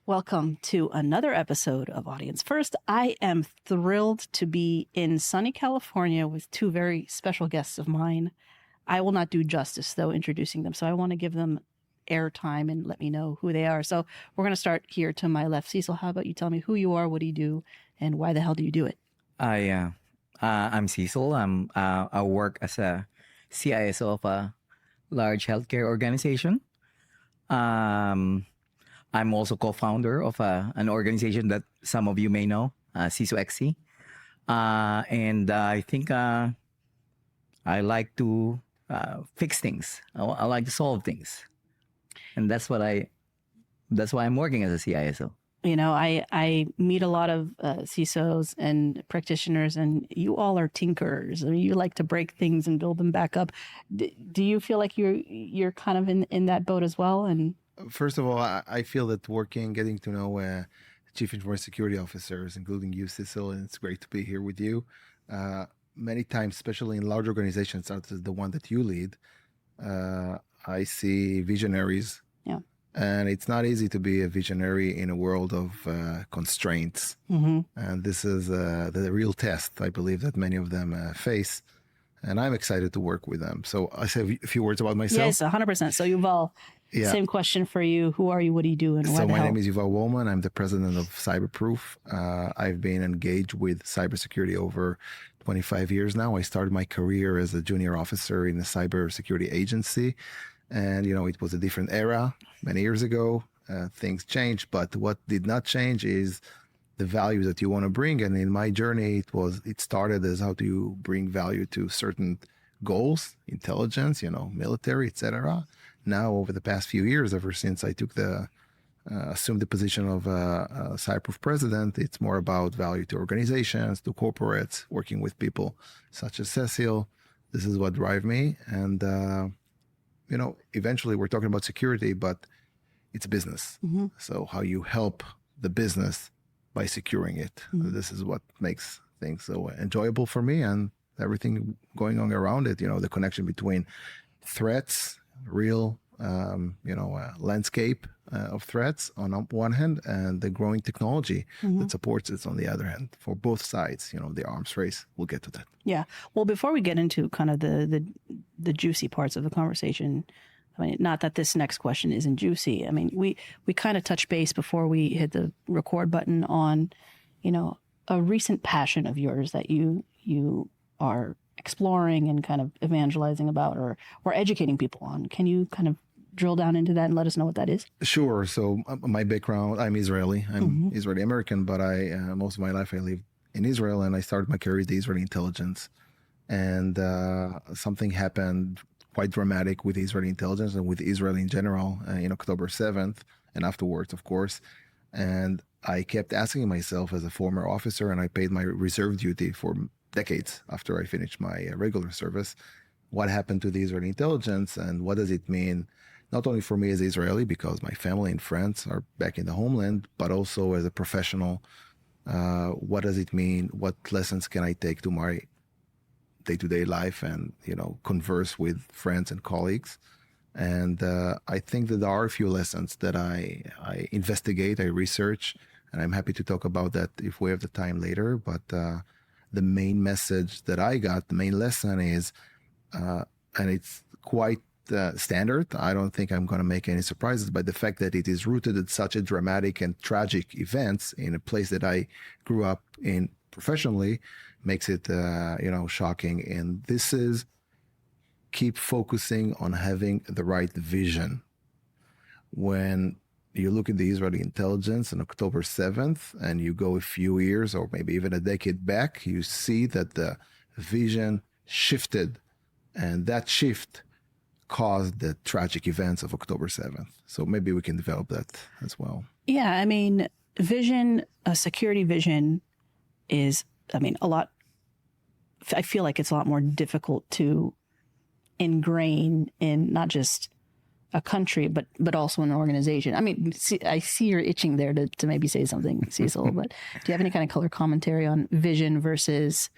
Welcome to another episode of Audience First. I am thrilled to be in sunny California with two very special guests of mine. I will not do justice, though, introducing them, so I want to give them airtime and let me know who they are. So we're going to start here to my left. Cecil, how about you tell me who you are, what do you do, and why the hell do you do it? I'm Cecil. I work as a CISO of a large healthcare organization. I'm also co-founder of an organization that some of you may know, CISO XC. And I think I like to fix things. I like to solve things. And that's why I'm working as a CISO. You know, I meet a lot of CISOs and practitioners, and you all are tinkerers. I mean, you like to break things and build them back up. Do you feel like you're kind of in that boat as well? And first of all, I feel that getting to know chief information security officers, including you, Cecil, and it's great to be here with you. Many times, especially in large organizations, such as the one that you lead, I see visionaries. Yeah. And it's not easy to be a visionary in a world of constraints. Mm-hmm. And this is the real test, I believe, that many of them face. And I'm excited to work with them. So I say a few words about myself. Yes, 100%. So Yuval, same question for you. Who are you? What do you do? And why So the my hell? name is Yuval Wollman. I'm the president of CyberProof. I've been engaged with cybersecurity over 25 years now. I started my career as a junior officer in a cybersecurity agency. And, you know, it was a different era many years ago. Things changed. But what did not change is the value that you want to bring. And in my journey, it started as how do you bring value to certain goals, intelligence, military, etc. Now, over the past few years, ever since I assumed the position of CyberProof President, it's more about value to organizations, to corporates, working with people such as Cecil. This is what drives me. And, eventually we're talking about security, but it's business. Mm-hmm. So how you help the business by securing it. Mm-hmm. This is what makes things so enjoyable for me and everything going on around it. The connection between threats, real, landscape of threats on one hand, and the growing technology that supports it on the other hand. For both sides, the arms race. We'll get to that. Yeah. Well, before we get into kind of the juicy parts of the conversation, I mean, not that this next question isn't juicy. I mean, we kind of touched base before we hit the record button on, a recent passion of yours that you are exploring and kind of evangelizing about or educating people on. Can you kind of drill down into that and let us know what that is? Sure. So my background, I'm Israeli. I'm Israeli American, but most of my life I lived in Israel, and I started my career with the Israeli intelligence. And something happened quite dramatic with Israeli intelligence and with Israel in general in October 7th and afterwards, of course. And I kept asking myself as a former officer, and I paid my reserve duty for decades after I finished my regular service, what happened to the Israeli intelligence and what does it mean, not only for me as Israeli, because my family and friends are back in the homeland, but also as a professional. What does it mean? What lessons can I take to my day-to-day life and, converse with friends and colleagues? And I think that there are a few lessons that I investigate, I research, and I'm happy to talk about that if we have the time later. But the main message that I got, the main lesson is, and it's quite standard. I don't think I'm going to make any surprises, but the fact that it is rooted in such a dramatic and tragic events in a place that I grew up in professionally makes it, shocking. And this is keep focusing on having the right vision. When you look at the Israeli intelligence on October 7th and you go a few years or maybe even a decade back, you see that the vision shifted, and that shift caused the tragic events of October 7th. So maybe we can develop that as well. Yeah, I mean, vision, a security vision is, a lot, I feel like it's a lot more difficult to ingrain in not just a country, but also an organization. I mean, I see you're itching there to maybe say something, Cecil, but do you have any kind of color commentary on vision versus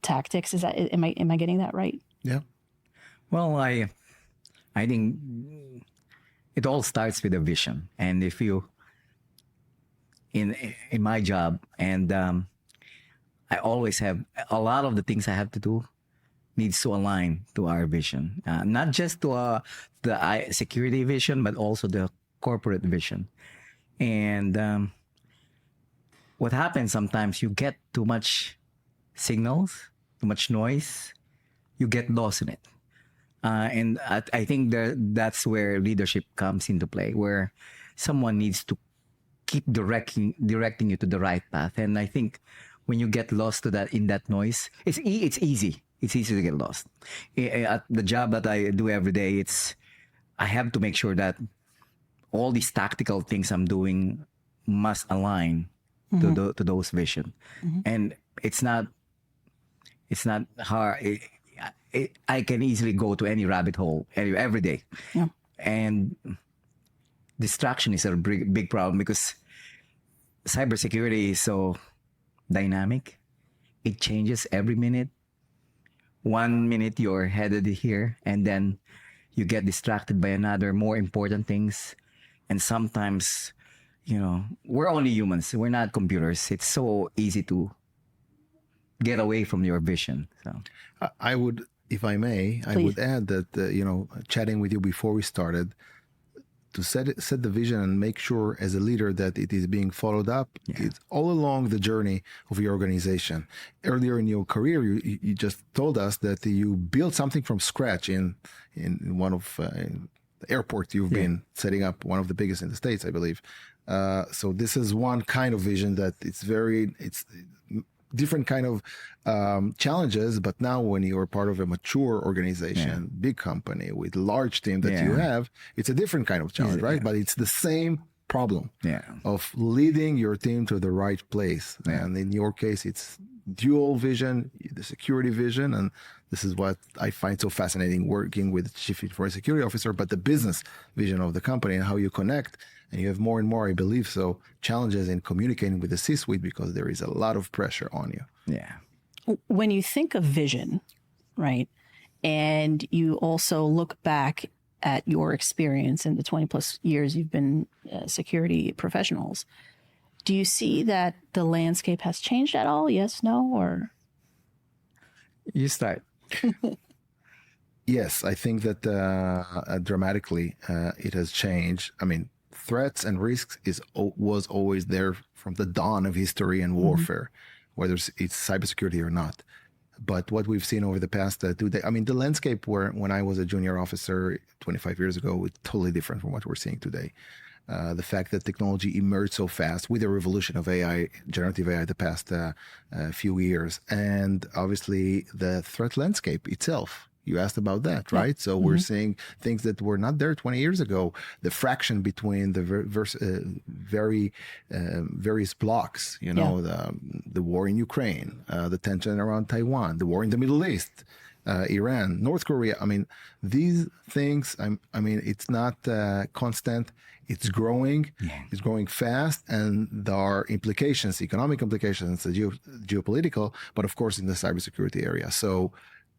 tactics? Is that, am I getting that right? Yeah. Well, I think it all starts with a vision. And if you in my job, and I always have a lot of the things I have to do needs to align to our vision, not just to the security vision, but also the corporate vision. And what happens sometimes, you get too much signals, too much noise, you get lost in it. And I think that's where leadership comes into play, where someone needs to keep directing you to the right path. And I think when you get lost to that in that noise, it's easy. It's easy to get lost. At the job that I do every day, I have to make sure that all these tactical things I'm doing must align to those vision. And it's not hard. I can easily go to any rabbit hole every day. Yeah. And distraction is a big problem because cybersecurity is so dynamic. It changes every minute. 1 minute you're headed here, and then you get distracted by another more important things. And sometimes, we're only humans. We're not computers. It's so easy to get away from your vision. So I would, if I may, Please. I would add that, chatting with you before we started, to set the vision and make sure as a leader that it is being followed up. Yeah. It's all along the journey of your organization. Earlier in your career, you just told us that you built something from scratch in one of the airports you've been setting up, one of the biggest in the States, I believe. So this is one kind of vision that it's different kind of challenges, but now when you're part of a mature organization, big company with large team that you have, it's a different kind of challenge, right? But it's the same problem of leading your team to the right place. And in your case, it's dual vision, the security vision, and this is what I find so fascinating working with Chief Information Security Officer, but the business vision of the company and how you connect. And you have more and more, I believe so, challenges in communicating with the C-suite because there is a lot of pressure on you. yeah. When you think of vision, right, and you also look back at your experience in the 20 plus years you've been security professionals, do you see that the landscape has changed at all? Yes, no, or? You start. Yes, I think that dramatically it has changed. I mean, threats and risks was always there from the dawn of history and warfare, whether it's cybersecurity or not. But what we've seen over the past 2 days, I mean, the landscape when I was a junior officer 25 years ago was totally different from what we're seeing today. The fact that technology emerged so fast with the revolution of AI, generative AI, the past few years, and obviously the threat landscape itself. You asked about that, right? So we're seeing things that were not there 20 years ago. The fraction between the various blocks, the war in Ukraine, the tension around Taiwan, the war in the Middle East, Iran, North Korea. I mean, these things, it's not constant. It's growing. It's growing fast. And there are implications, economic implications, geopolitical, but of course in the cybersecurity area. So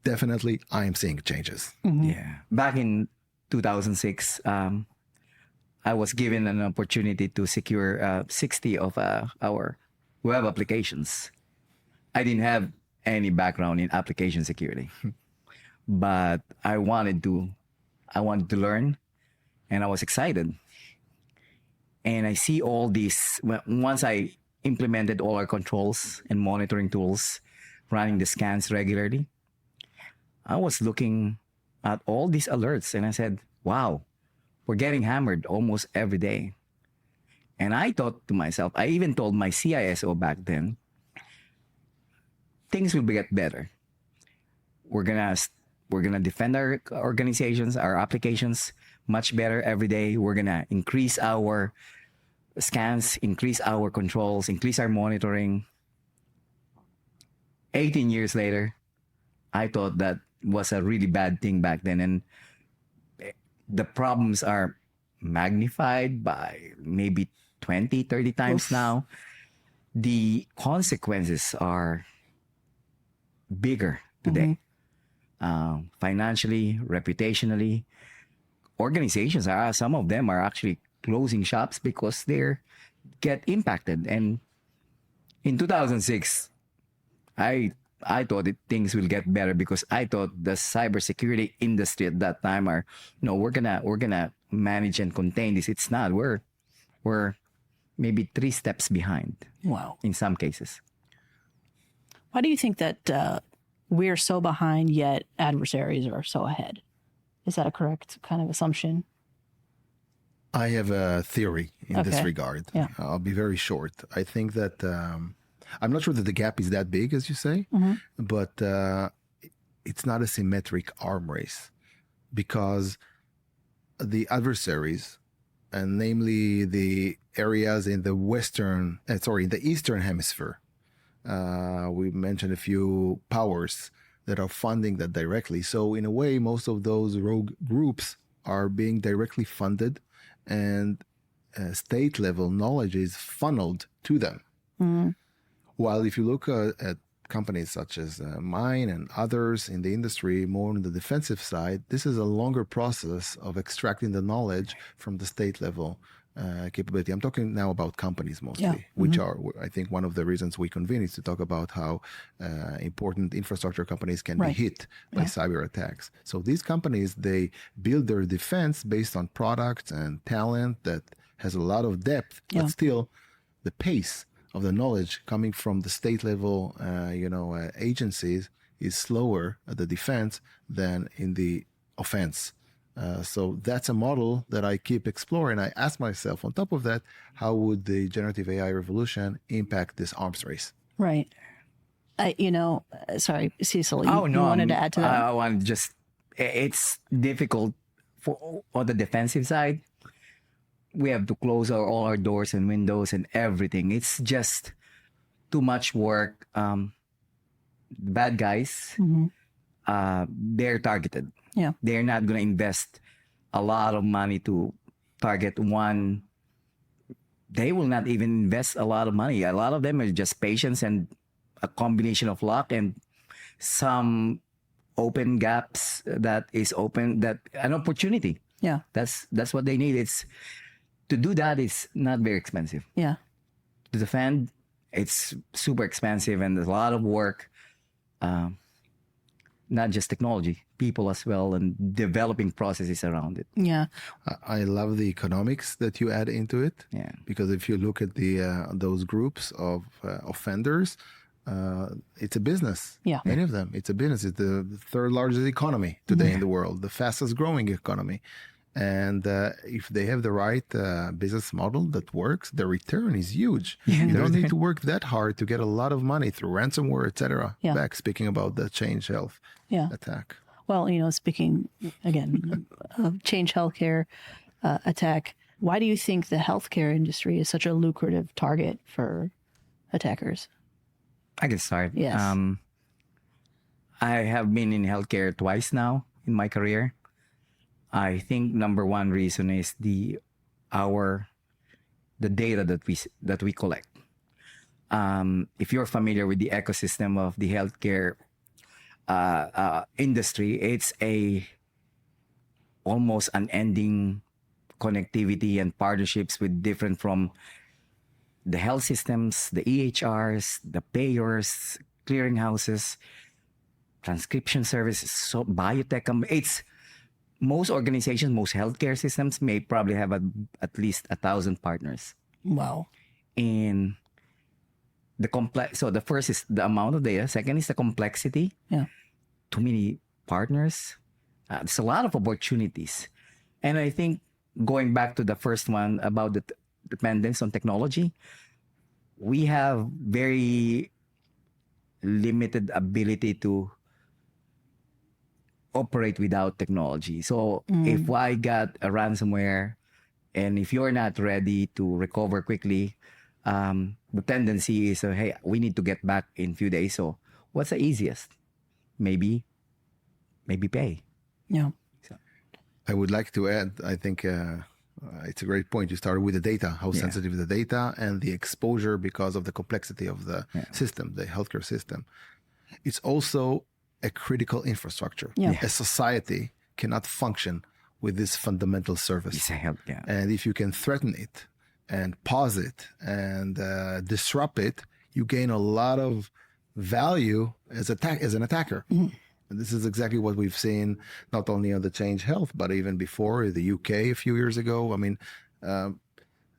definitely, I am seeing changes. Yeah. Back in 2006, I was given an opportunity to secure 60 of our web applications. I didn't have any background in application security, but I wanted to learn, and I was excited. And I see all these, once I implemented all our controls and monitoring tools, running the scans regularly, I was looking at all these alerts and I said, wow, we're getting hammered almost every day. And I thought to myself, I even told my CISO back then, things will get better. We're gonna defend our organizations, our applications much better every day. We're gonna increase our scans, increase our controls, increase our monitoring. 18 years later, I thought that was a really bad thing back then, and the problems are magnified by maybe 20, 30 times now. The consequences are bigger today. Financially, reputationally, organizations some of them are actually closing shops because get impacted. And in 2006, I thought things will get better because I thought the cybersecurity industry at that time are, no, we're gonna manage and contain this. It's not. We're maybe 3 steps behind. Wow. In some cases. Why do you think that we're so behind yet adversaries are so ahead? Is that a correct kind of assumption? I have a theory in this Okay. regard. Yeah. I'll be very short. I think that I'm not sure that the gap is that big, as you say, but it's not a symmetric arm race because the adversaries, and namely the areas in the the Eastern Hemisphere, we mentioned a few powers that are funding that directly. So in a way, most of those rogue groups are being directly funded, and state level knowledge is funneled to them. Mm-hmm. While if you look at companies such as mine and others in the industry, more on the defensive side, this is a longer process of extracting the knowledge from the state level capability. I'm talking now about companies mostly, which are, I think, one of the reasons we convene is to talk about how important infrastructure companies can be hit by cyber attacks. So these companies, they build their defense based on products and talent that has a lot of depth, but still the pace of the knowledge coming from the state level, agencies is slower at the defense than in the offense. So that's a model that I keep exploring. I ask myself, on top of that, how would the generative AI revolution impact this arms race? Right. Sorry, Cecil, you wanted to add to that? I want to just, it's difficult on the defensive side. We have to close all our doors and windows and everything. It's just too much work. Bad guys, they're targeted. Yeah. They're not going to invest a lot of money to target one. They will not even invest a lot of money. A lot of them are just patience and a combination of luck and some open gaps that is open, that an opportunity. Yeah. That's what they need. To do that is not very expensive. Yeah. To defend, it's super expensive and there's a lot of work. Not just technology, people as well, and developing processes around it. Yeah. I love the economics that you add into it. Yeah. Because if you look at those groups of offenders, it's a business. Yeah. Many of them, it's a business. It's the third largest economy today in the world, the fastest growing economy. And if they have the right business model that works, the return is huge. You don't need to work that hard to get a lot of money through ransomware, etc. Yeah. Back speaking about the Change Health attack. Well, speaking again of Change Healthcare attack, why do you think the healthcare industry is such a lucrative target for attackers? I can start. Yes. I have been in healthcare twice now in my career. I think number one reason is the data that we collect. If you're familiar with the ecosystem of the healthcare industry, it's almost unending connectivity and partnerships with different from the health systems, the EHRs, the payers, clearinghouses, transcription services, so biotech. It's most organizations, most healthcare systems may probably have at least 1,000 partners. Wow. And so the first is the amount of data. Second is the complexity. Yeah. Too many partners. There's a lot of opportunities. And I think going back to the first one about the dependence on technology, we have very limited ability to operate without technology. So if I got a ransomware and if you're not ready to recover quickly, the tendency is, hey, we need to get back in a few days. So what's the easiest? Maybe pay. Yeah. I would like to add, I think it's a great point. You started with the data, how sensitive is the data and the exposure because of the complexity of the system, the healthcare system. It's also a critical infrastructure. Yeah. A society cannot function with this fundamental service. It's a help, And if you can threaten it and pause it and disrupt it, you gain a lot of value as an attacker. And this is exactly what we've seen, not only on the Change Health, but even before the UK a few years ago. I mean,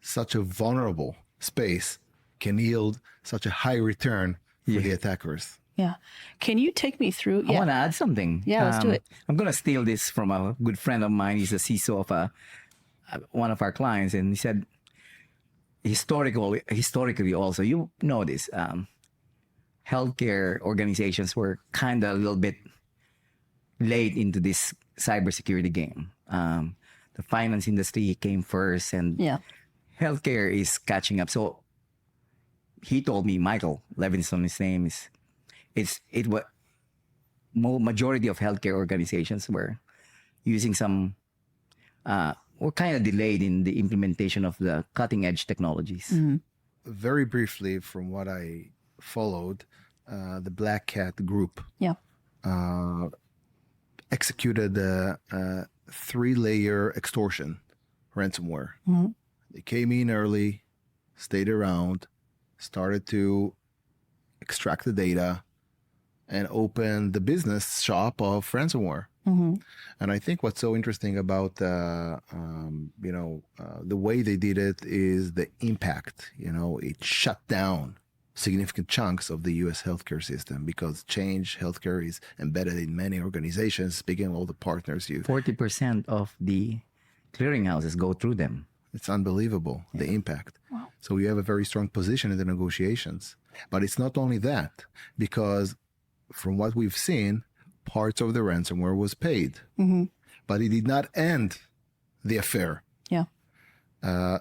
such a vulnerable space can yield such a high return for the attackers. Yeah. Can you take me through? I want to add something. Yeah, let's do it. I'm going to steal this from a good friend of mine. He's a CISO of one of our clients. And he said, historically also, you know this, healthcare organizations were kind of a little bit late into this cybersecurity game. The finance industry came first, and healthcare is catching up. So he told me, Michael Levinson, his name is, majority of healthcare organizations were using some, were kind of delayed in the implementation of the cutting edge technologies. Very briefly, from what I followed, the Black Cat group executed a 3-layer extortion ransomware. They came in early, stayed around, started to extract the data, and open the business shop of ransomware. And I think what's so interesting about the way they did it is the impact. It shut down significant chunks of the U.S. healthcare system, because Change Healthcare is embedded in many organizations. Speaking of all the partners, 40% of the clearinghouses go through them. It's unbelievable, the impact. Wow. So you have a very strong position in the negotiations. But it's not only that, because from what we've seen, parts of the ransomware was paid. But it did not end the affair. Yeah.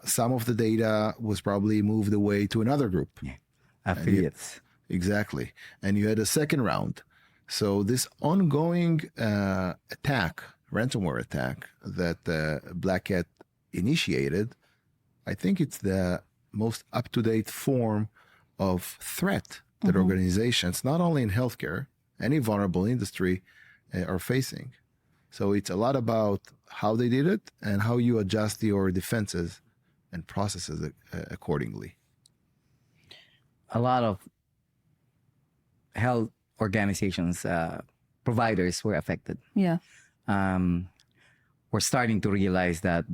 Some of the data was probably moved away to another group. Affiliates. Exactly. And you had a second round. So this ongoing ransomware attack that Black Cat initiated, I think it's the most up-to-date form of threat that organizations, not only in healthcare, any vulnerable industry, are facing. So it's a lot about how they did it and how you adjust your defenses and processes accordingly. A lot of health organizations, providers were affected. Yeah. We're starting to realize that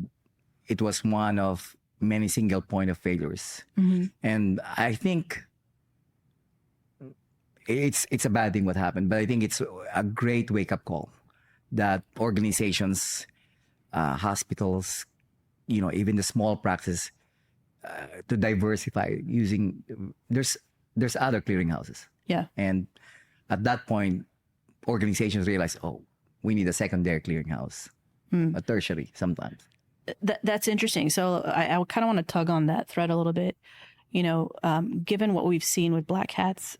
it was one of many single point of failures. And I think it's a bad thing what happened, but I think it's a great wake-up call that organizations, hospitals, even the small practices, to diversify using, there's other clearinghouses. Yeah. And at that point, organizations realize, we need a secondary clearinghouse, a tertiary sometimes. That's interesting. So I kind of want to tug on that thread a little bit. Given what we've seen with Black Hat's,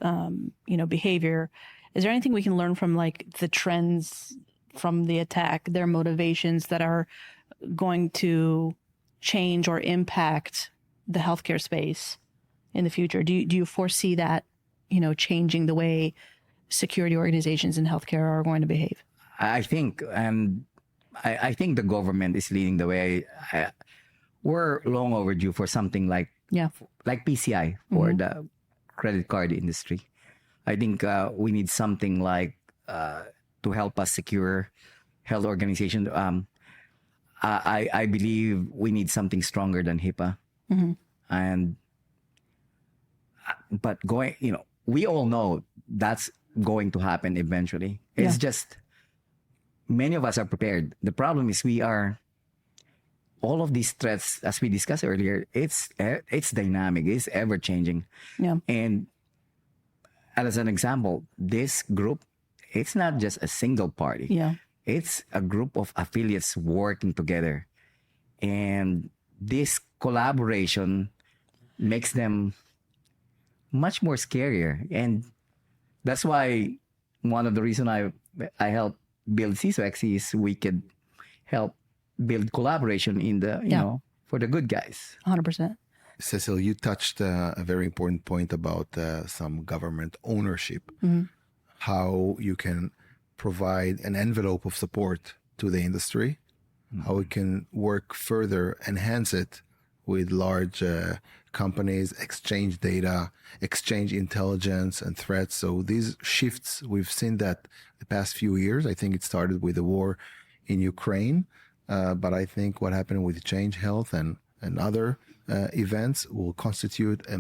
behavior, is there anything we can learn from like the trends from the attack, their motivations that are going to change or impact the healthcare space in the future? Do you foresee that, changing the way security organizations in healthcare are going to behave? I think, and I think the government is leading the way. We're long overdue for something like PCI for the credit card industry. I think we need something like to help us secure health organizations. I believe we need something stronger than HIPAA. But we all know that's going to happen eventually. It's just many of us are prepared. The problem is all of these threats, as we discussed earlier, it's dynamic, it's ever changing. Yeah. And as an example, this group, it's not just a single party. Yeah. It's a group of affiliates working together. And this collaboration makes them much more scarier. And that's why one of the reasons I helped build CISO XC is we could help build collaboration in the, for the good guys. 100%. Cecil, you touched a very important point about some government ownership, how you can provide an envelope of support to the industry, how it can work further, enhance it with large companies, exchange data, exchange intelligence and threats. So these shifts, we've seen that the past few years. I think it started with the war in Ukraine, but I think what happened with Change Health and other events will constitute a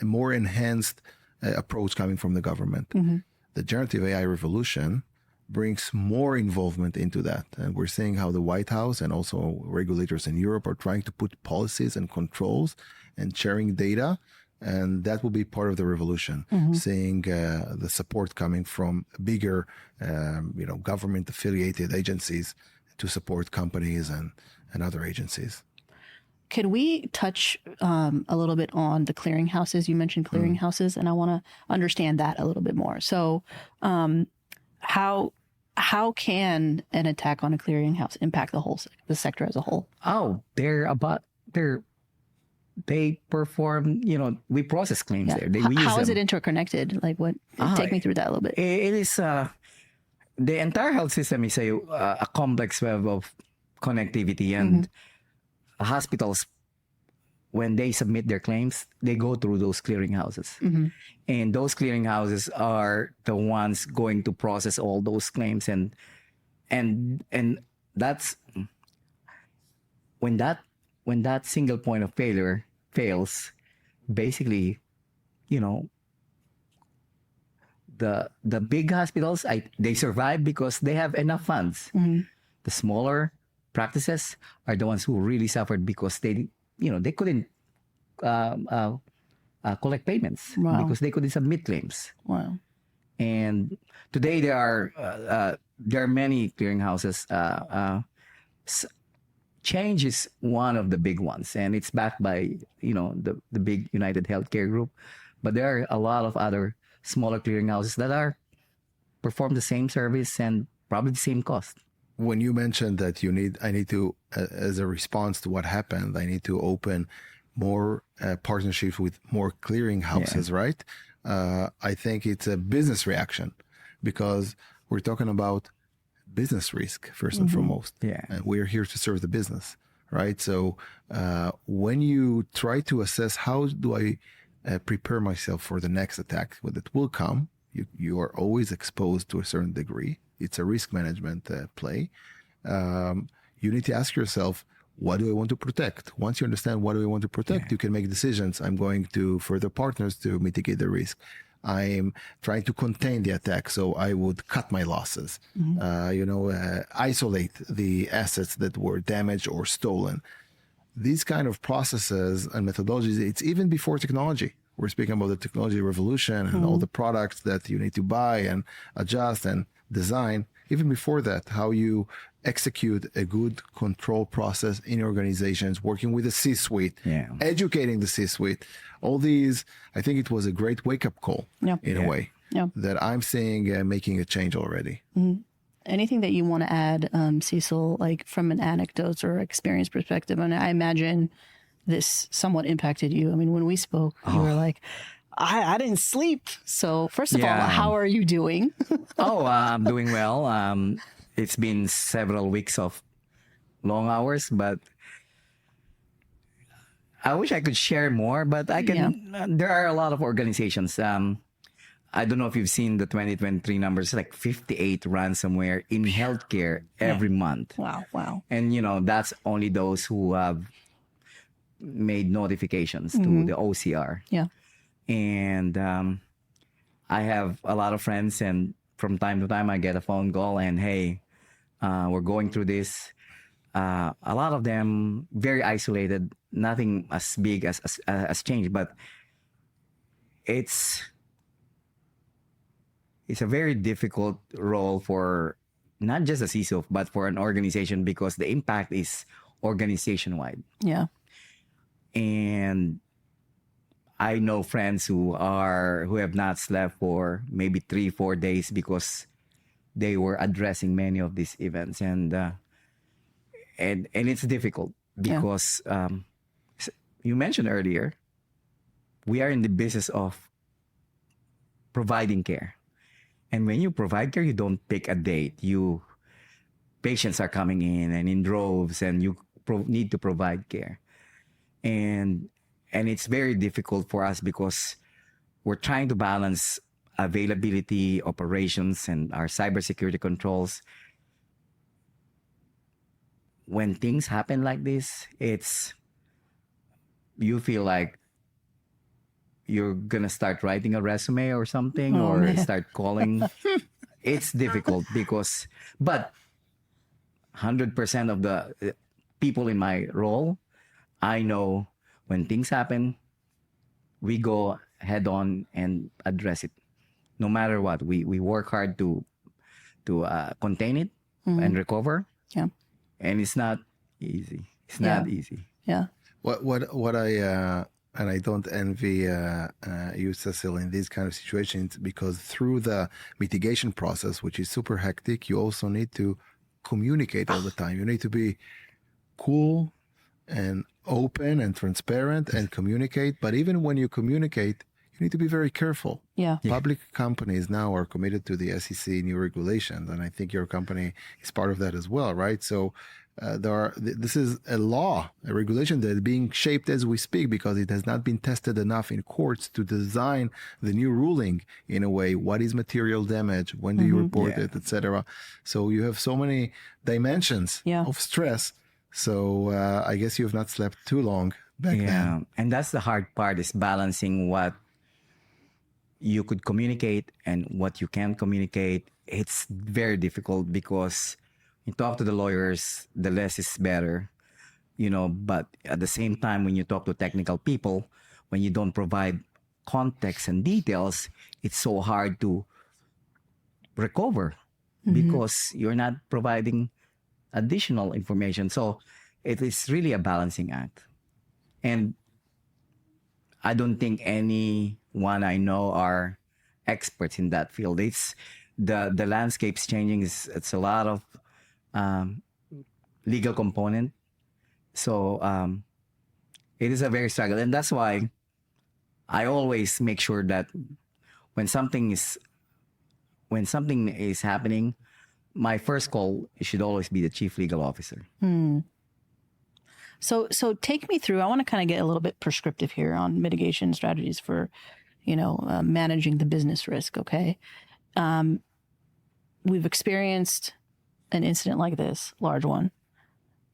more enhanced approach coming from the government. The generative AI revolution brings more involvement into that. And we're seeing how the White House and also regulators in Europe are trying to put policies and controls and sharing data. And that will be part of the revolution, seeing the support coming from bigger, government affiliated agencies to support companies and other agencies. Could we touch a little bit on the clearinghouses? You mentioned clearinghouses, and I want to understand that a little bit more. So how can an attack on a clearinghouse impact the sector as a whole? Oh, they perform, we process claims there. How is it interconnected? Like what? Take me through that a little bit. It is, the entire health system is a complex web of connectivity, and hospitals, when they submit their claims, they go through those clearinghouses. And those clearinghouses are the ones going to process all those claims. And that's when that single point of failure fails, basically, the big hospitals, they survive because they have enough funds. The smaller practices are the ones who really suffered because they couldn't collect payments because they couldn't submit claims. Wow. And today there are many clearinghouses. Change is one of the big ones, and it's backed by the big United Healthcare Group. But there are a lot of other smaller clearinghouses that perform the same service and probably the same cost. When you mentioned that I need to, as a response to what happened, I need to open more partnerships with more clearinghouses, right? I think it's a business reaction because we're talking about business risk first and foremost. And we're here to serve the business, right? So when you try to assess how do I prepare myself for the next attack that will come, you are always exposed to a certain degree. It's a risk management play. You need to ask yourself, what do I want to protect? Once you understand what do I want to protect, you can make decisions. I'm going to further partners to mitigate the risk. I'm trying to contain the attack, so I would cut my losses. Isolate the assets that were damaged or stolen. These kind of processes and methodologies, it's even before technology. We're speaking about the technology revolution and all the products that you need to buy and adjust and design. Even before that, how you execute a good control process in organizations, working with the C-suite, educating the C-suite. All these, I think it was a great wake-up call in a way that I'm seeing making a change already. Anything that you want to add, Cecil, like from an anecdote or experience perspective? And I imagine this somewhat impacted you. I mean, when we spoke, you were like, I didn't sleep. So first of all, how are you doing? I'm doing well. It's been several weeks of long hours, but I wish I could share more, but I can. There are a lot of organizations. I don't know if you've seen the 2023 numbers, like 58 ransomware in healthcare every month. Wow. And, that's only those who have made notifications to the OCR. And I have a lot of friends, and from time to time I get a phone call and, hey, we're going through this. A lot of them very isolated, nothing as big as change, but it's a very difficult role for not just a CISO, but for an organization, because the impact is organization-wide. And I know friends who have not slept for maybe 3-4 days because they were addressing many of these events, and it's difficult because you mentioned earlier, we are in the business of providing care, and when you provide care, you don't pick a date. Patients are coming in and in droves, and you need to provide care. and it's very difficult for us because we're trying to balance availability, operations, and our cybersecurity controls. When things happen like this, you feel like you're gonna start writing a resume or something, Oh, or man. start calling. It's difficult but 100% of the people in my role, I know when things happen, we go head on and address it. No matter what, we work hard to contain it and recover. Yeah. And it's not easy. It's Yeah. not easy. Yeah. What I and I don't envy you, Cecil, in these kind of situations, because through the mitigation process, which is super hectic, you also need to communicate all the time. You need to be cool and open and transparent and communicate. But even when you communicate, you need to be very careful. Yeah. Public companies now are committed to the SEC new regulations, and I think your company is part of that as well, right? So this is a law, a regulation that is being shaped as we speak because it has not been tested enough in courts to design the new ruling in a way. What is material damage? When do you report it, etc.? So you have so many dimensions of stress. So I guess you have not slept too long back then. And that's the hard part, is balancing what you could communicate and what you can't communicate. It's very difficult because you talk to the lawyers, the less is better, but at the same time, when you talk to technical people, when you don't provide context and details, it's so hard to recover because you're not providing additional information. So it is really a balancing act. And I don't think anyone I know are experts in that field. It's the landscape's changing. It's a lot of legal component. So it is a very struggle. And that's why I always make sure that when something is happening, my first call should always be the chief legal officer. So take me through. I want to kind of get a little bit prescriptive here on mitigation strategies for, managing the business risk. Okay, we've experienced an incident like this, large one.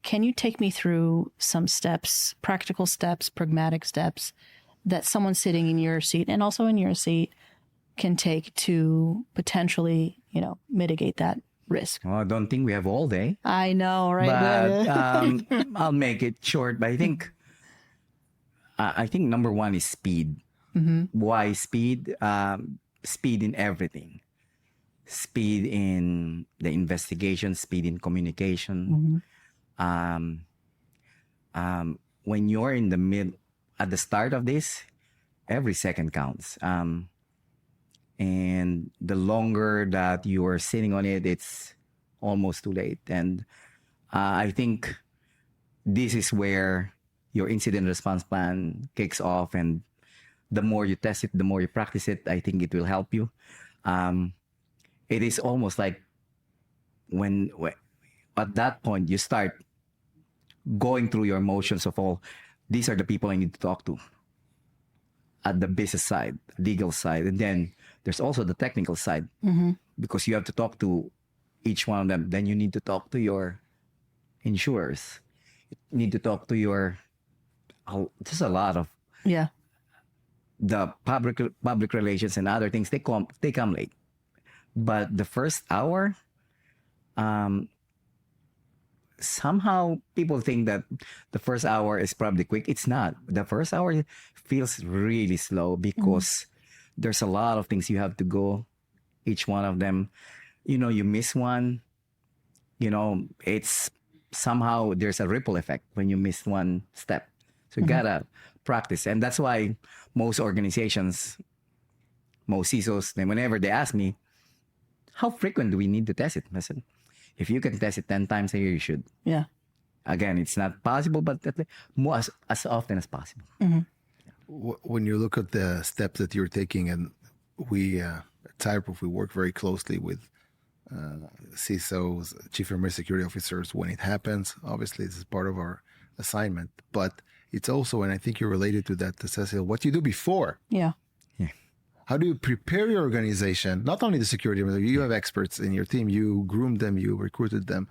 Can you take me through some steps, practical steps, pragmatic steps that someone sitting in your seat and also in your seat can take to potentially, mitigate that risk? Well, I don't think we have all day. I know, right? But I'll make it short. But I think number one is speed. Why speed? Speed in everything. Speed in the investigation. Speed in communication. When you're in the at the start of this, every second counts. And the longer that you are sitting on it, it's almost too late. And I think this is where your incident response plan kicks off. And the more you test it, the more you practice it, I think it will help you. It is almost like when at that point you start going through your emotions of all, these are the people I need to talk to at the business side, legal side. And then there's also the technical side because you have to talk to each one of them. Then you need to talk to your insurers. You need to talk to just a lot of the public relations and other things. They come late. But the first hour, somehow people think that the first hour is probably quick. It's not. The first hour feels really slow because there's a lot of things you have to go, each one of them. You miss one, it's somehow there's a ripple effect when you miss one step. So you gotta practice. And that's why most organizations, most CISOs, then whenever they ask me, how frequent do we need to test it? I said, if you can test it 10 times a year, you should. Yeah. Again, it's not possible, but more as often as possible. When you look at the steps that you're taking, and we at CyberProof, we work very closely with CISOs, Chief Information Security Officers, when it happens. Obviously, this is part of our assignment. But it's also, and I think you're related to that, Cecil, what you do before. Yeah. How do you prepare your organization? Not only the security, you have experts in your team, you groomed them, you recruited them,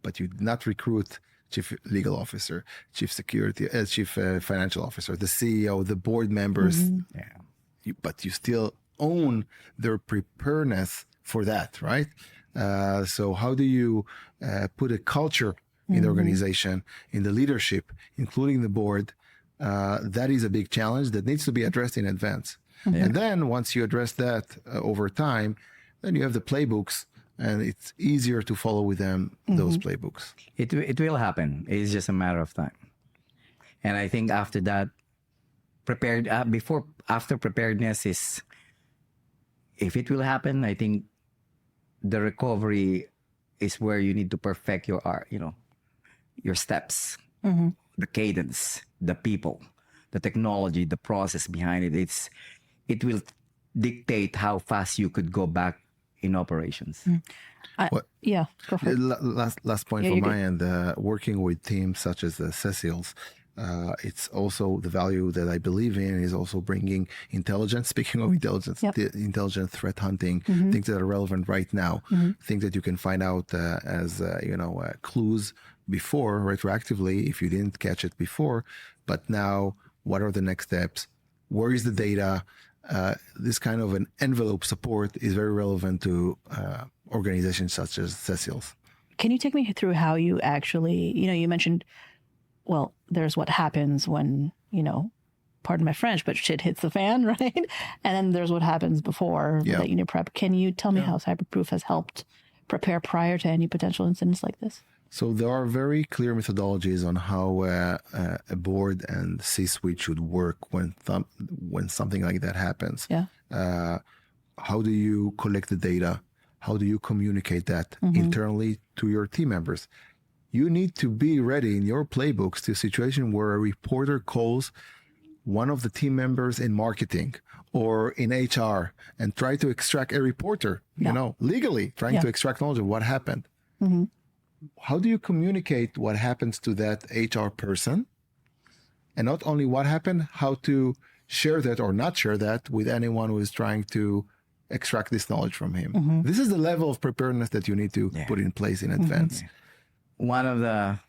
but you did not recruit chief legal officer, chief financial officer, the CEO, the board members. But you still own their preparedness for that, right? So how do you put a culture in the organization, in the leadership, including the board? That is a big challenge that needs to be addressed in advance. And then once you address that over time, then you have the playbooks, and it's easier to follow with them, those playbooks. It will happen. It's just a matter of time. And I think after that, after preparedness is, if it will happen, I think the recovery is where you need to perfect your steps, the cadence, the people, the technology, the process behind it. It will dictate how fast you could go back in operations. Go for it. Last point from my end, working with teams such as Cecil's, it's also the value that I believe in is also bringing intelligence. Speaking of intelligence, the intelligent threat hunting, things that are relevant right now, things that you can find out as clues before, retroactively, if you didn't catch it before. But now, what are the next steps? Where is the data? This kind of an envelope support is very relevant to organizations such as Cecil's. Can you take me through how you actually, you mentioned, well, there's what happens when, pardon my French, but shit hits the fan, right? And then there's what happens before that you need prep. Can you tell me how CyberProof has helped prepare prior to any potential incidents like this? So there are very clear methodologies on how a board and C-suite should work when something like that happens. How do you collect the data? How do you communicate that internally to your team members? You need to be ready in your playbooks to a situation where a reporter calls one of the team members in marketing or in HR and try to extract a reporter, legally trying to extract knowledge of what happened. How do you communicate what happens to that HR person? And not only what happened, how to share that or not share that with anyone who is trying to extract this knowledge from him. This is the level of preparedness that you need to put in place in advance. One of the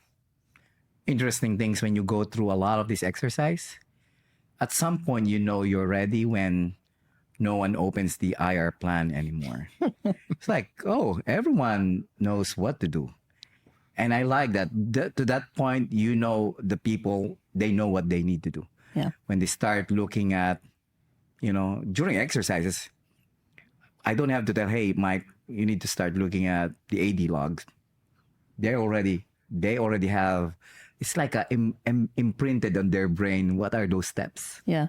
interesting things when you go through a lot of this exercise, at some point, you're ready when no one opens the IR plan anymore. It's like, everyone knows what to do. And I like that. To that point, the people, they know what they need to do. When they start looking at, during exercises, I don't have to tell, hey, Mike, you need to start looking at the AD logs. They already have, it's like imprinted on their brain. What are those steps? Yeah.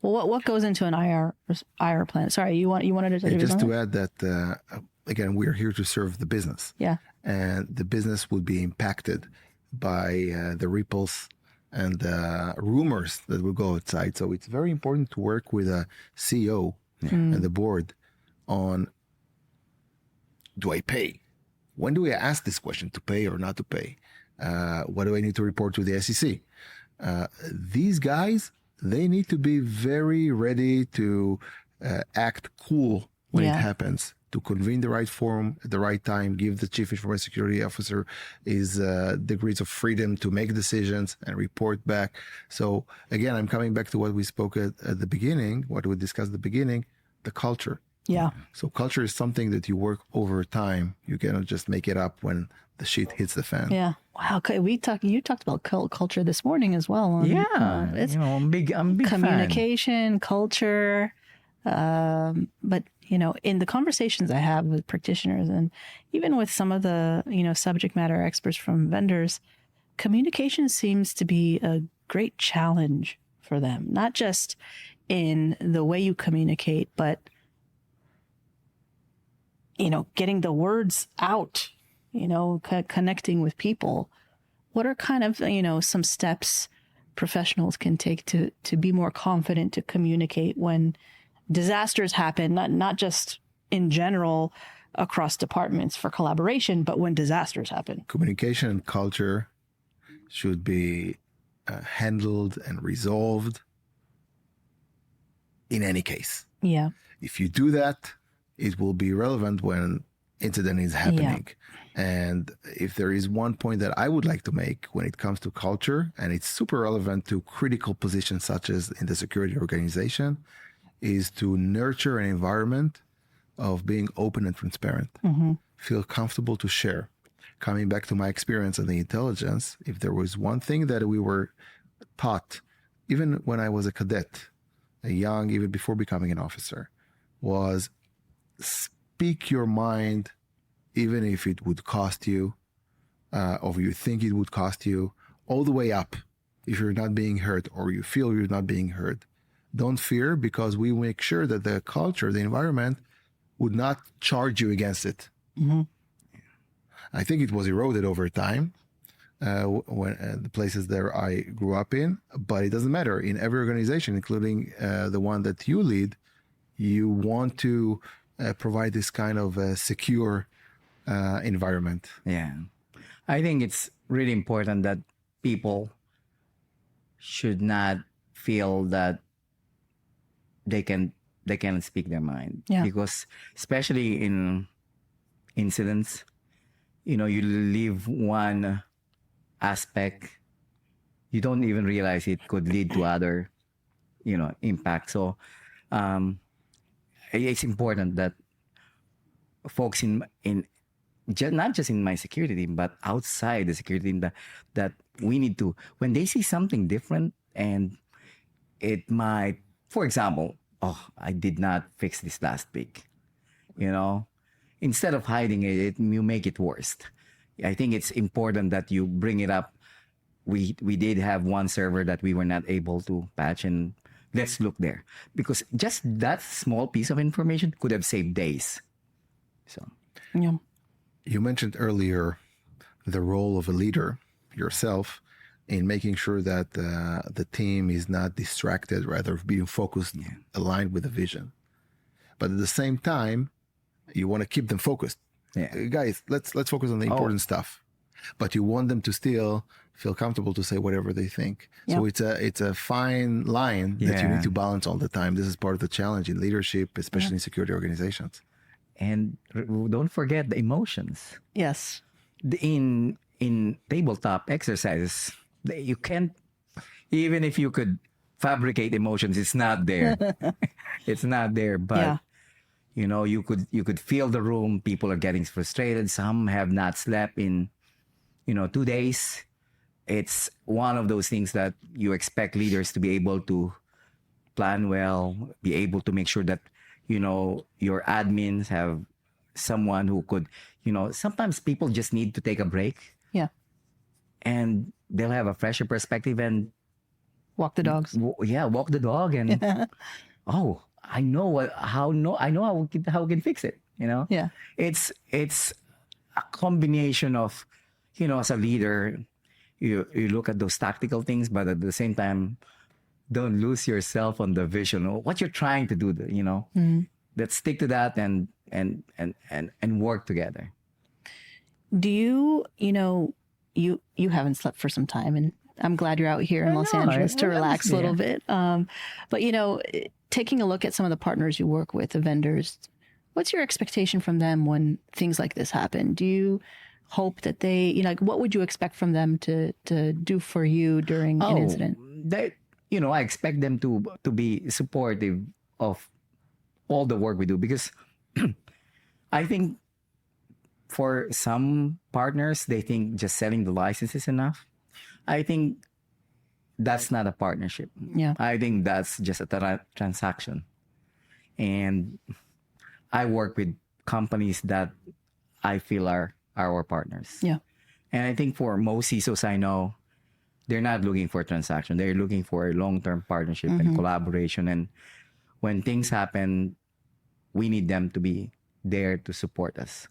Well, what goes into an IR plan? Sorry, you wanted to just to add that, again, we're here to serve the business. And the business will be impacted by the ripples and rumors that will go outside. So it's very important to work with a CEO and the board on, do I pay? When do I ask this question, to pay or not to pay? What do I need to report to the SEC? These guys, they need to be very ready to act cool when it happens, to convene the right forum at the right time, give the chief information security officer his degrees of freedom to make decisions and report back. So again, I'm coming back to what we spoke at the beginning, what we discussed at the beginning, the culture. So culture is something that you work over time. You cannot just make it up when the shit hits the fan. Wow. Okay. You talked about culture this morning as well. It's I'm a big communication, fan. Culture. But in the conversations I have with practitioners and even with some of the, subject matter experts from vendors, communication seems to be a great challenge for them, not just in the way you communicate, but getting the words out, connecting with people. What are kind of, some steps professionals can take to be more confident to communicate when disasters happen, not just in general across departments for collaboration, but when disasters happen? Communication and culture should be handled and resolved in any case. Yeah. If you do that, it will be relevant when incident is happening. And if there is one point that I would like to make when it comes to culture, and it's super relevant to critical positions such as in the security organization, is to nurture an environment of being open and transparent. Feel comfortable to share. Coming back to my experience in the intelligence, if there was one thing that we were taught, even when I was a cadet, a young, even before becoming an officer, was speak your mind, even if it would cost you, or you think it would cost you, all the way up. If you're not being heard or you feel you're not being heard, don't fear, because we make sure that the culture, the environment, would not charge you against it. I think it was eroded over time when the places that I grew up in, but it doesn't matter. In every organization, including the one that you lead, you want to provide this kind of secure environment. Yeah. I think it's really important that people should not feel that they can speak their mind. Yeah. Because especially in incidents, you leave one aspect, you don't even realize it could lead to other, impact. So it's important that folks not just in my security team, but outside the security team, that we need to, when they see something different and it might, for example, I did not fix this last week, instead of hiding it, you make it worse. I think it's important that you bring it up. We did have one server that we were not able to patch, and let's look there, because just that small piece of information could have saved days. So, Yeah. You mentioned earlier the role of a leader, yourself, in making sure that the team is not distracted, rather being focused, aligned with the vision. But at the same time, you want to keep them focused. Yeah. Guys, let's focus on the important stuff. But you want them to still feel comfortable to say whatever they think. So it's a fine line that you need to balance all the time. This is part of the challenge in leadership, especially in security organizations. And don't forget the emotions. Yes. In tabletop exercises, you can't, even if you could fabricate emotions, it's not there. It's not there. But you could feel the room. People are getting frustrated. Some have not slept in 2 days. It's one of those things that you expect leaders to be able to plan well, be able to make sure that your admins have someone who could, sometimes people just need to take a break. Yeah. And they'll have a fresher perspective and walk the dogs. Walk the dog and I know how we can fix it. Yeah. It's a combination of, as a leader, you look at those tactical things, but at the same time, don't lose yourself on the vision or what you're trying to do. Let's stick to that and work together. Do you you haven't slept for some time, and I'm glad you're out here in Los Angeles to relax a little bit. But taking a look at some of the partners you work with, the vendors, what's your expectation from them when things like this happen? Do you hope that they, what would you expect from them to do for you during an incident? I expect them to be supportive of all the work we do, because I think for some partners, they think just selling the license is enough. I think that's not a partnership. Yeah. I think that's just a transaction. And I work with companies that I feel are our partners. Yeah. And I think for most CISOs I know, they're not looking for a transaction. They're looking for a long-term partnership and collaboration. And when things happen, we need them to be there to support us.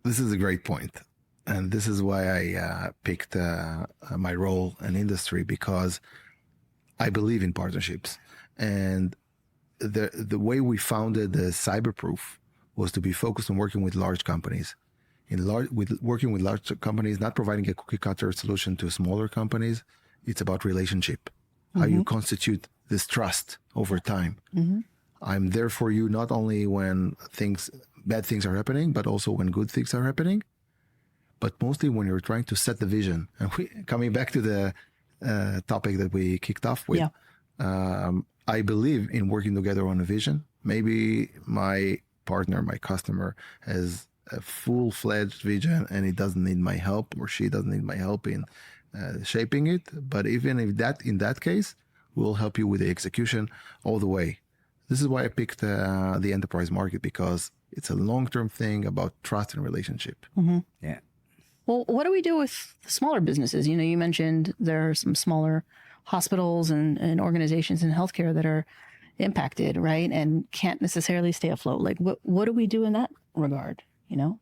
This is a great point. And this is why I picked my role in industry, because I believe in partnerships. And the way we founded the CyberProof was to be focused on working with large companies. working with large companies, not providing a cookie cutter solution to smaller companies. It's about relationship, how you constitute this trust over time. I'm there for you not only when bad things are happening, but also when good things are happening. But mostly when you're trying to set the vision. And coming back to the topic that we kicked off with, I believe in working together on a vision. Maybe my partner, my customer, has a full-fledged vision and he doesn't need my help, or she doesn't need my help in shaping it. But even if in that case, we'll help you with the execution all the way. This is why I picked the enterprise market, because it's a long-term thing about trust and relationship. Yeah. Well, what do we do with the smaller businesses? You know, you mentioned there are some smaller hospitals and organizations in healthcare that are impacted, right? And can't necessarily stay afloat. Like, what do we do in that regard, you know?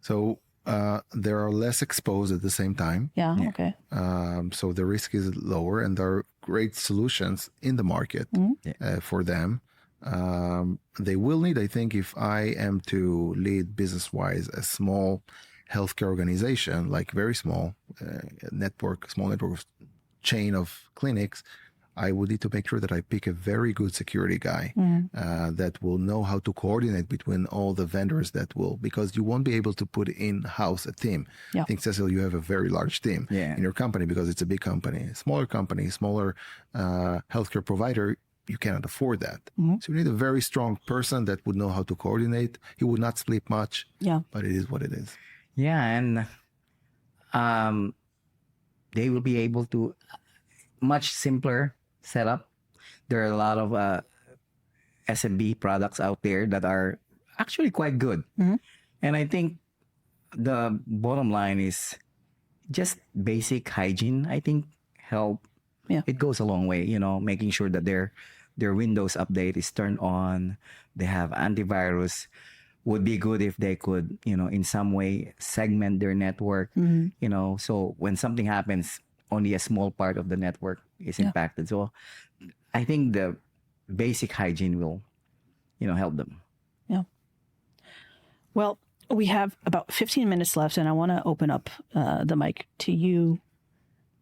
So they are less exposed at the same time. Yeah. Okay. So the risk is lower, and there are great solutions in the market for them. They will need, I think, if I am to lead business-wise a small healthcare organization, like very small small network chain of clinics, I would need to make sure that I pick a very good security guy that will know how to coordinate between all the vendors because you won't be able to put in-house a team. Yeah. I think, Cecil, you have a very large team in your company because it's a big company. Smaller company, smaller healthcare provider, you cannot afford that. So you need a very strong person that would know how to coordinate. He would not sleep much, but it is what it is. Yeah, and they will be able to much simpler setup. There are a lot of SMB products out there that are actually quite good. And I think the bottom line is just basic hygiene. I think help. It goes a long way, you know, making sure that their Windows update is turned on. They have antivirus. Would be good if they could, you know, in some way segment their network, you know, so when something happens, only a small part of the network is impacted. So I think the basic hygiene will, you know, help them. Yeah. Well, we have about 15 minutes left, and I want to open up the mic to you,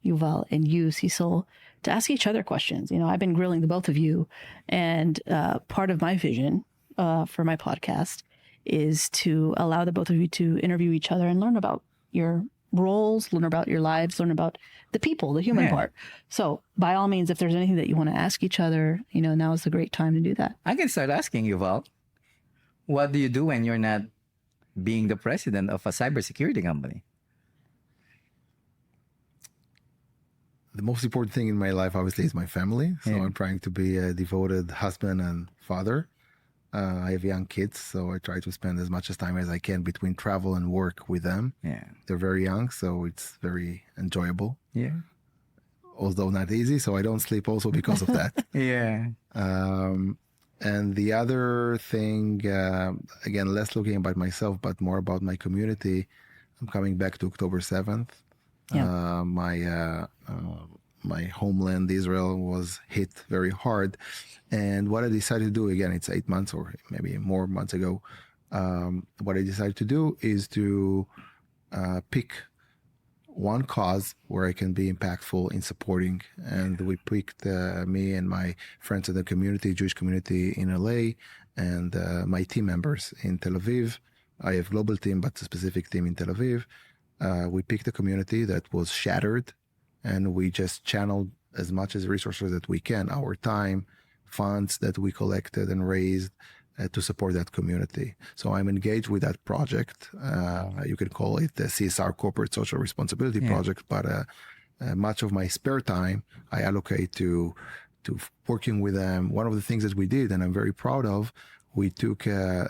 Yuval, and you, Cecil, to ask each other questions. You know, I've been grilling the both of you, and part of my vision for my podcast is to allow the both of you to interview each other and learn about your roles, learn about your lives, learn about the people, the human part. So by all means, if there's anything that you want to ask each other, you know, now is the great time to do that. I can start asking you, Val, what do you do when you're not being the president of a cybersecurity company? The most important thing in my life, obviously, is my family. So I'm trying to be a devoted husband and father. I have young kids, so I try to spend as much time as I can between travel and work with them. They're very young, so it's very enjoyable. Although not easy, so I don't sleep also because of that. And the other thing, again, less looking about myself, but more about my community. I'm coming back to October 7th. My homeland, Israel, was hit very hard. And what I decided to do, again, it's 8 months or maybe more months ago, what I decided to do is to pick one cause where I can be impactful in supporting. And we picked me and my friends in the community, Jewish community in LA, and my team members in Tel Aviv. I have global team, but a specific team in Tel Aviv. We picked a community that was shattered, and we just channeled as much as resources that we can, our time, funds that we collected and raised to support that community. So I'm engaged with that project. You could call it the CSR, Corporate Social Responsibility Project, but much of my spare time I allocate to working with them. One of the things that we did, and I'm very proud of, we took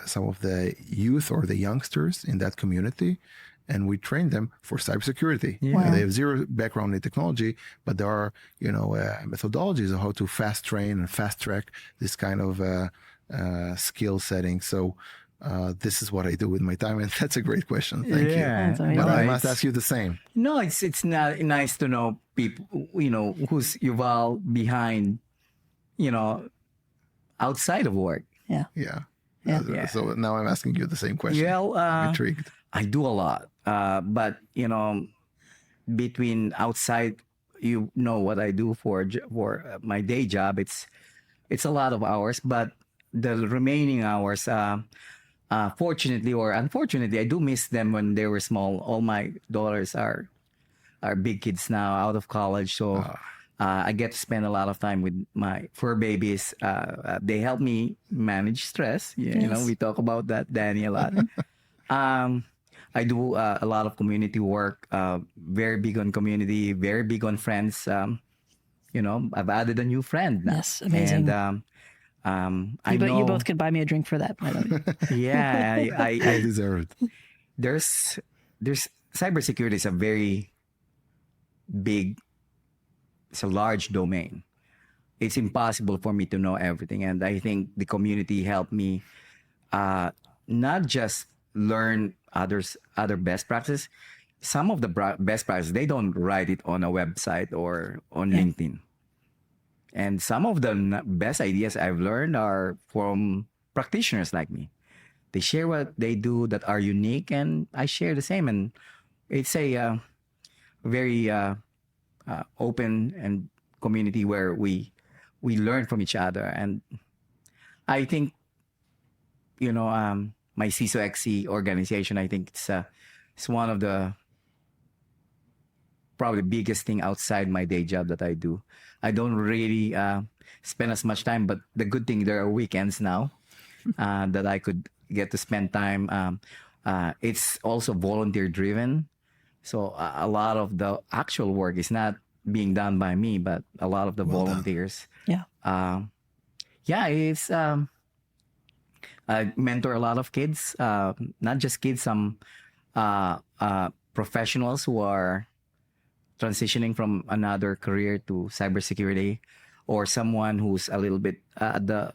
some of the youth or the youngsters in that community, and we trained them for cybersecurity. They have zero background in technology, but there are, you know, methodologies of how to fast train and fast track this kind of skill setting. So this is what I do with my time, and that's a great question. Thank you. But I must ask you the same. No, it's not nice to know people, you know, who's Yuval behind, you know, outside of work. So now I'm asking you the same question. Well, I'm intrigued. I do a lot, but between outside, what I do for my day job. It's a lot of hours, but the remaining hours, fortunately or unfortunately, I do miss them when they were small. All my daughters are big kids now, out of college, so I get to spend a lot of time with my fur babies. They help me manage stress. Yes. We talk about that, Danny, a lot. Um, I do a lot of community work. Very big on community. Very big on friends. I've added a new friend now. Yes, amazing. And I You know. both could buy me a drink for that, by the way. Yeah, I deserve it. there's cybersecurity is a very big, it's a large domain. It's impossible for me to know everything, and I think the community helped me not just learn other best practices. Some of the best practices, they don't write it on a website or on LinkedIn. And some of the best ideas I've learned are from practitioners like me. They share what they do that are unique, and I share the same. And it's a very open and community where we learn from each other. And I think my CISO XC organization, I think it's one of the probably biggest thing outside my day job that I do. I don't really spend as much time, but the good thing, there are weekends now that I could get to spend time. It's also volunteer driven. So a lot of the actual work is not being done by me, but a lot of the volunteers. Yeah. It's I mentor a lot of kids, not just kids, some professionals who are transitioning from another career to cybersecurity, or someone who's a little bit at the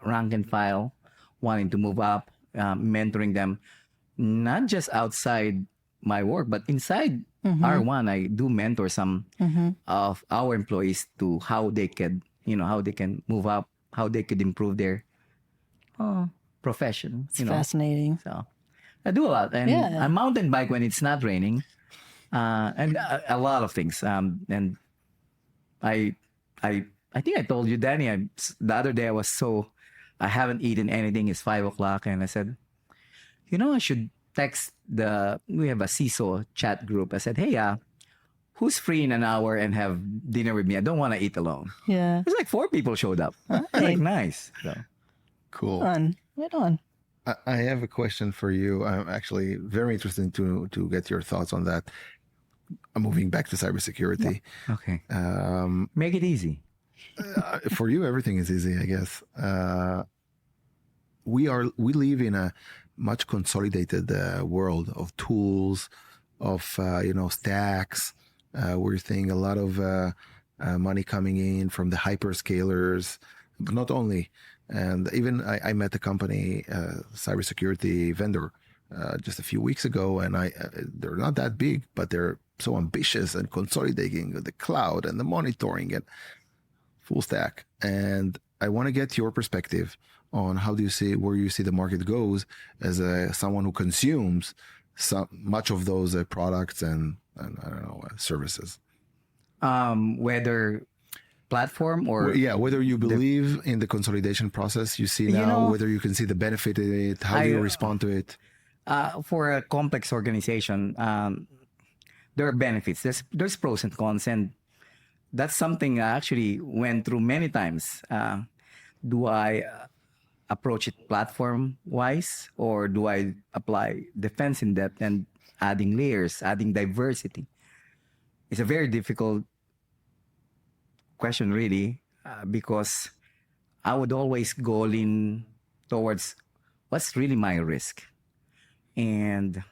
rank and file, wanting to move up, mentoring them, not just outside my work, but inside R1. I do mentor some of our employees to how they can move up, how they could improve their profession. It's fascinating. So I do a lot, and I mountain bike when it's not raining, and a lot of things. And I think I told you, Danny, the other day I haven't eaten anything. It's 5:00, and I said, I should text we have a CISO chat group. I said, hey, who's free in an hour and have dinner with me? I don't want to eat alone. Yeah. It's like 4 people showed up. Like, nice. So. Cool. Right on. I have a question for you. I'm actually very interested to get your thoughts on that. I'm moving back to cybersecurity. Yeah. Okay. Make it easy. For you, everything is easy, I guess. We live in a much consolidated world of tools, of stacks. We're seeing a lot of money coming in from the hyperscalers, but not only. And even I met a company, cybersecurity vendor, just a few weeks ago, and they're not that big, but they're so ambitious and consolidating the cloud and the monitoring and full stack. And I want to get your perspective on where you see the market goes as someone who consumes much of those products and I don't know, services. Whether platform or whether you believe in the consolidation process you see now, whether you can see the benefit in it, how do you respond to it? For a complex organization, there are benefits. There's pros and cons, and that's something I actually went through many times. Do I approach it platform wise, or do I apply defense in depth and adding layers, adding diversity? It's a very difficult question, really, because I would always go lean towards what's really my risk. And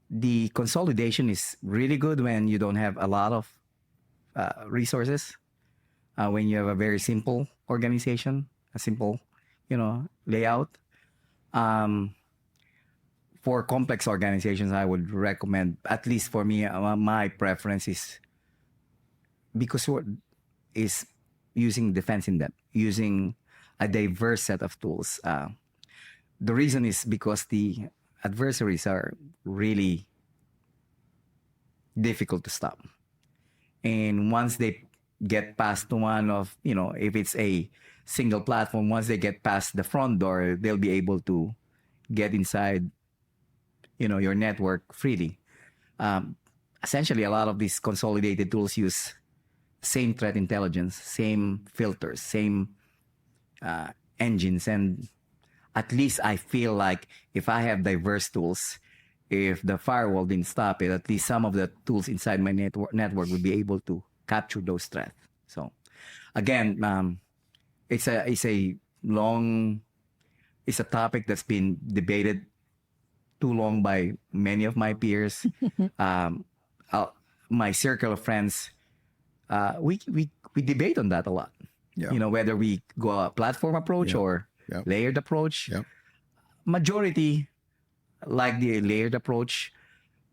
the consolidation is really good when you don't have a lot of resources, when you have a very simple organization, a simple, layout. For complex organizations, I would recommend, at least for me, my preference is using defense in depth, using a diverse set of tools. The reason is because the adversaries are really difficult to stop. And once they get past one of, if it's a single platform, once they get past the front door, they'll be able to get inside, your network freely. Essentially, a lot of these consolidated tools use same threat intelligence, same filters, same engines. And at least I feel like if I have diverse tools, if the firewall didn't stop it, at least some of the tools inside my network would be able to capture those threats. So again, it's a topic that's been debated too long by many of my peers. My circle of friends, we debate on that a lot. Yeah. Whether we go a platform approach or layered approach. Yeah. Majority like the layered approach,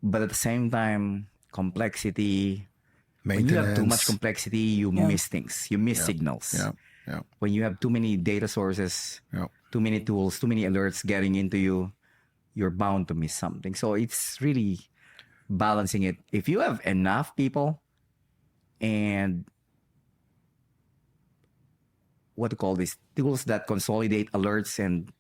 but at the same time, complexity. When you have too much complexity, you miss things. You miss signals. Yeah. When you have too many data sources, too many tools, too many alerts getting into you, you're bound to miss something. So it's really balancing it. If you have enough people and what to call these tools that consolidate alerts and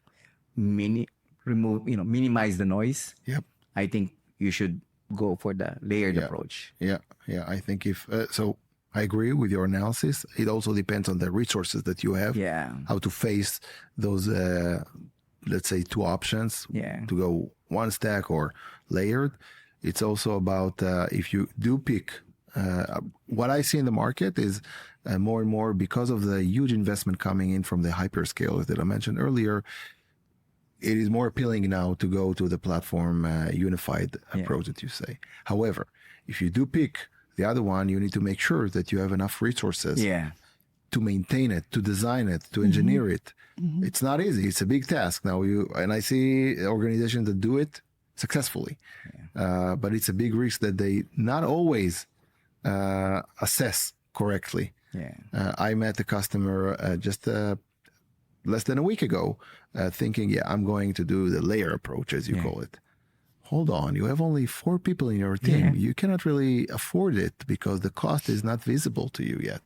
minimize the noise. Yep. I think you should go for the layered approach. Yeah. I think so I agree with your analysis. It also depends on the resources that you have. Yeah. How to face those, let's say, two options. Yeah. To go one stack or layered. It's also about if you do pick. What I see in the market is more and more, because of the huge investment coming in from the hyperscalers that I mentioned earlier, it is more appealing now to go to the platform unified approach that you say. However, if you do pick the other one, you need to make sure that you have enough resources to maintain it, to design it, to engineer it. Mm-hmm. It's not easy. It's a big task. Now I see organizations that do it successfully, but it's a big risk that they not always assess correctly. I met a customer just less than a week ago, thinking, I'm going to do the layer approach, as you call it. Hold on, you have only 4 people in your team. You cannot really afford it because the cost is not visible to you yet.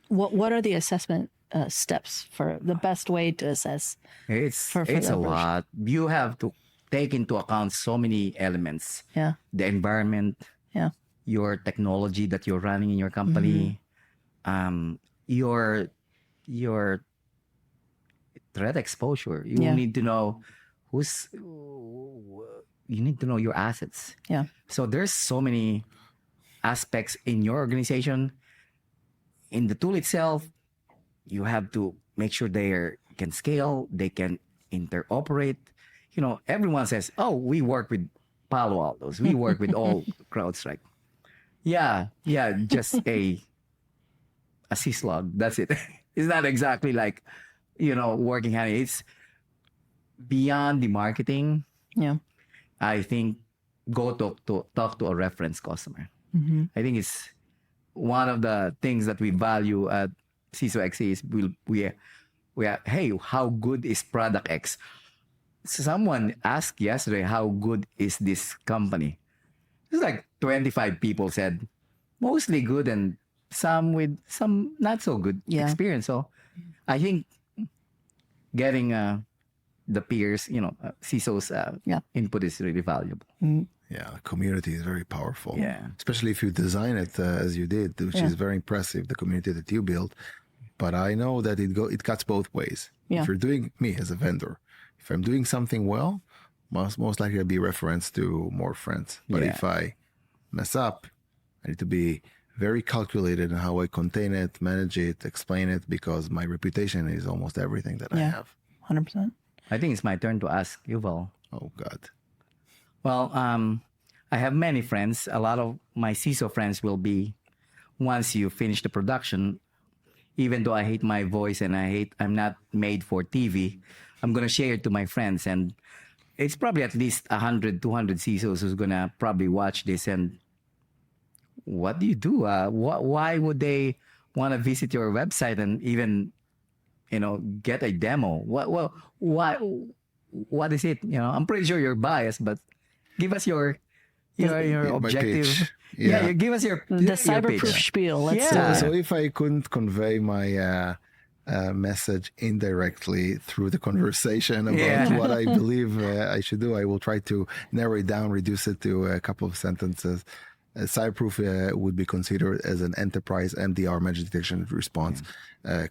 What are the assessment steps for the best way to assess? It's a lot. You have to take into account so many elements. The environment, your technology that you're running in your company, your threat exposure. You need to know you need to know your assets. So there's so many aspects in your organization. In the tool itself, you have to make sure they can scale, they can interoperate. Everyone says, "Oh, we work with Palo Altos, we work with all CrowdStrike." Just a syslog. That's it. It's not exactly like, working hand. It's beyond the marketing. I think go talk to a reference customer. I think it's one of the things that we value at CISO XC is we are, hey, how good is product X? Someone asked yesterday, how good is this company? It's like 25 people said, mostly good and some with some not so good experience. So I think getting the peers, CISO's input is really valuable. Yeah, the community is very powerful. Yeah. Especially if you design it as you did, which is very impressive, the community that you built. But I know that it cuts both ways. If you're doing, me as a vendor, if I'm doing something well, most likely I'll be referenced to more friends. But if I mess up, I need to be very calculated in how I contain it, manage it, explain it, because my reputation is almost everything that I have. 100%. I think it's my turn to ask Yuval. Oh, God. Well, I have many friends. A lot of my CISO friends will be, once you finish the production, even though I hate my voice and I'm not made for TV, I'm going to share it to my friends. And it's probably at least 100, 200 CISOs who's going to probably watch this. And what do you do? Why would they want to visit your website and even, get a demo? what is it? I'm pretty sure you're biased, but give us your My objective. pitch. Yeah, you give us your The cyberproof pitch. spiel. Let's Yeah. So if I couldn't convey my message indirectly through the conversation about Yeah. what I believe I should do, I will try to narrow it down, reduce it to a couple of sentences. CyberProof would be considered as an enterprise MDR, managed detection and response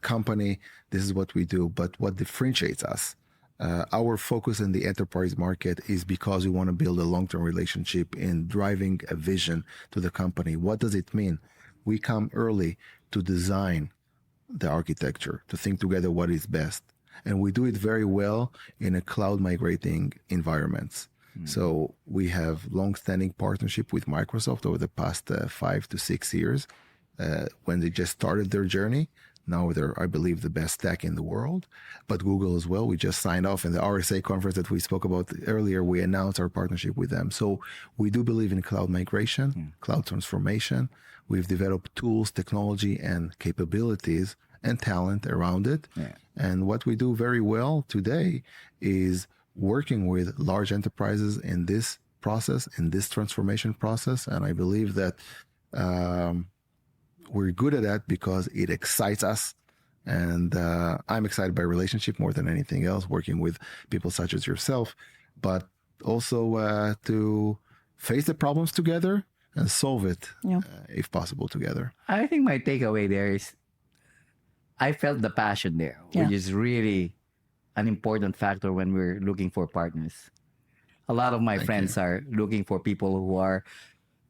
company. This is what we do. But what differentiates us, our focus in the enterprise market is because we want to build a long-term relationship in driving a vision to the company. What does it mean? We come early to design the architecture, to think together what is best. And we do it very well in a cloud migrating environments. So we have long-standing partnership with Microsoft over the past 5 to 6 years when they just started their journey. Now they're, I believe, the best tech in the world. But Google as well. We just signed off in the RSA conference that we spoke about earlier. We announced our partnership with them. So we do believe in cloud migration, cloud transformation. We've developed tools, technology, and capabilities and talent around it. Yeah. And what we do very well today is working with large enterprises in this process, in this transformation process. And I believe that we're good at that because it excites us. And I'm excited by relationship more than anything else, working with people such as yourself, but also to face the problems together and solve it, if possible, together. I think my takeaway there is I felt the passion there, which is really an important factor when we're looking for partners. A lot of my friends are looking for people who are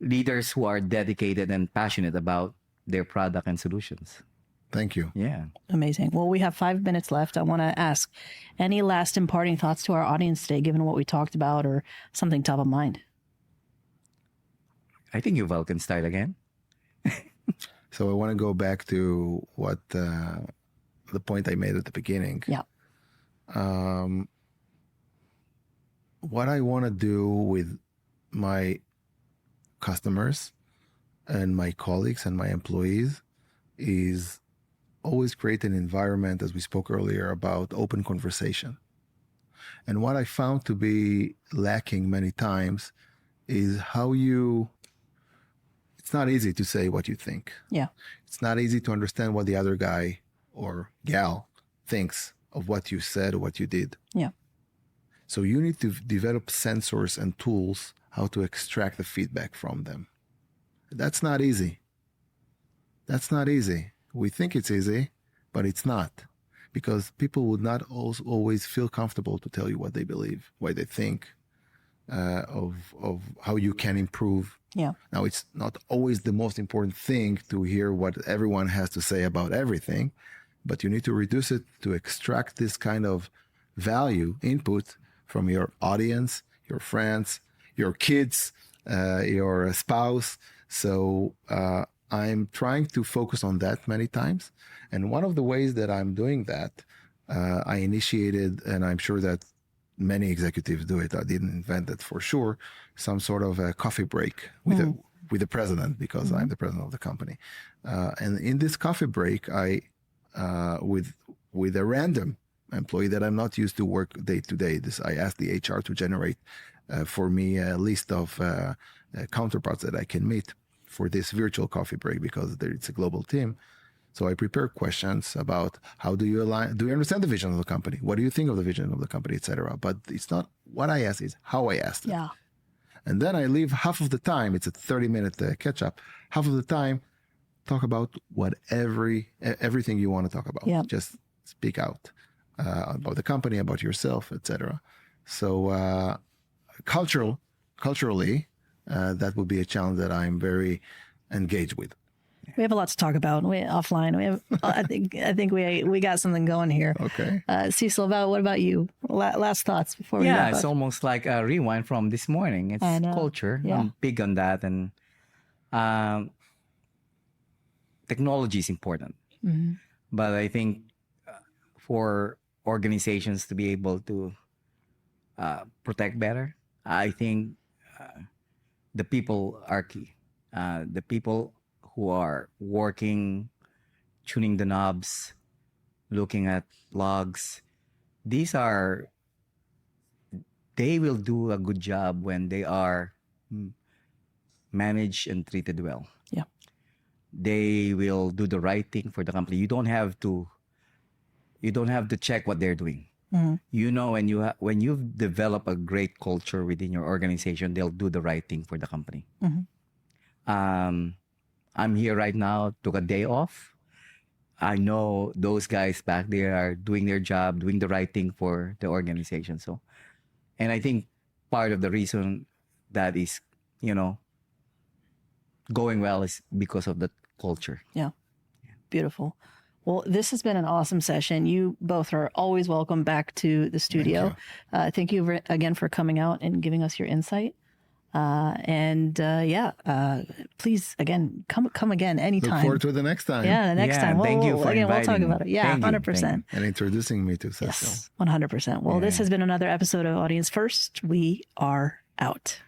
leaders who are dedicated and passionate about their product and solutions. Thank you. Yeah. Amazing. Well, we have 5 minutes left. I want to ask any last imparting thoughts to our audience today, given what we talked about, or something top of mind? I think Yuval can start again. So I want to go back to what the point I made at the beginning. Yeah. What I want to do with my customers and my colleagues and my employees is always create an environment, as we spoke earlier, about open conversation. And what I found to be lacking many times is it's not easy to say what you think. Yeah. It's not easy to understand what the other guy or gal thinks of what you said or what you did. Yeah. So you need to develop sensors and tools how to extract the feedback from them. That's not easy. That's not easy. We think it's easy, but it's not, because people would not always feel comfortable to tell you what they believe, what they think, of how you can improve. Yeah. Now, it's not always the most important thing to hear what everyone has to say about everything, but you need to reduce it to extract this kind of value input from your audience, your friends, your kids, your spouse. So I'm trying to focus on that many times. And one of the ways that I'm doing that, I initiated, and I'm sure that many executives do it, I didn't invent it for sure, some sort of a coffee break with the president, because I'm the president of the company. And in this coffee break, I with a random employee that I'm not used to work day to day, I asked the HR to generate for me a list of counterparts that I can meet for this virtual coffee break, because it's a global team. So I prepare questions about how do you understand the vision of the company? What do you think of the vision of the company, etc. But it's not what I asked, it's how I asked it. Yeah. And then I leave half of the time, it's a 30-minute catch up, half of the time, talk about everything you want to talk about. Yeah. Just speak out about the company, about yourself, etc. So culturally, that would be a challenge that I'm very engaged with. We have a lot to talk about. Offline. I think we got something going here. Okay. Cecil, what about you? Last thoughts before we Yeah, wrap it's up? almost like a rewind from this morning. It's I know. culture. Yeah. I'm big on that. And technology is important. Mm-hmm. But I think for organizations to be able to protect better, I think the people are key. The people who are working, tuning the knobs, looking at logs, these are they will do a good job when they are managed and treated well. Yeah. They will do the right thing for the company. You don't have to check what they're doing. You know, when you've developed a great culture within your organization, they'll do the right thing for the company. I'm here right now, took a day off. I know those guys back there are doing their job, doing the right thing for the organization. So, and I think part of the reason that is, you know, going well is because of the culture. Yeah. Beautiful. Well, this has been an awesome session. You both are always welcome back to the studio. Thank you again for coming out and giving us your insight. Please again, come again anytime. Look forward to the next time. Yeah, the next time. Thank you for again, we'll talk inviting about it. Yeah, Thank you. 100%. And introducing me to Cecil. Yes, 100%. Well, this has been another episode of Audience First. We are out.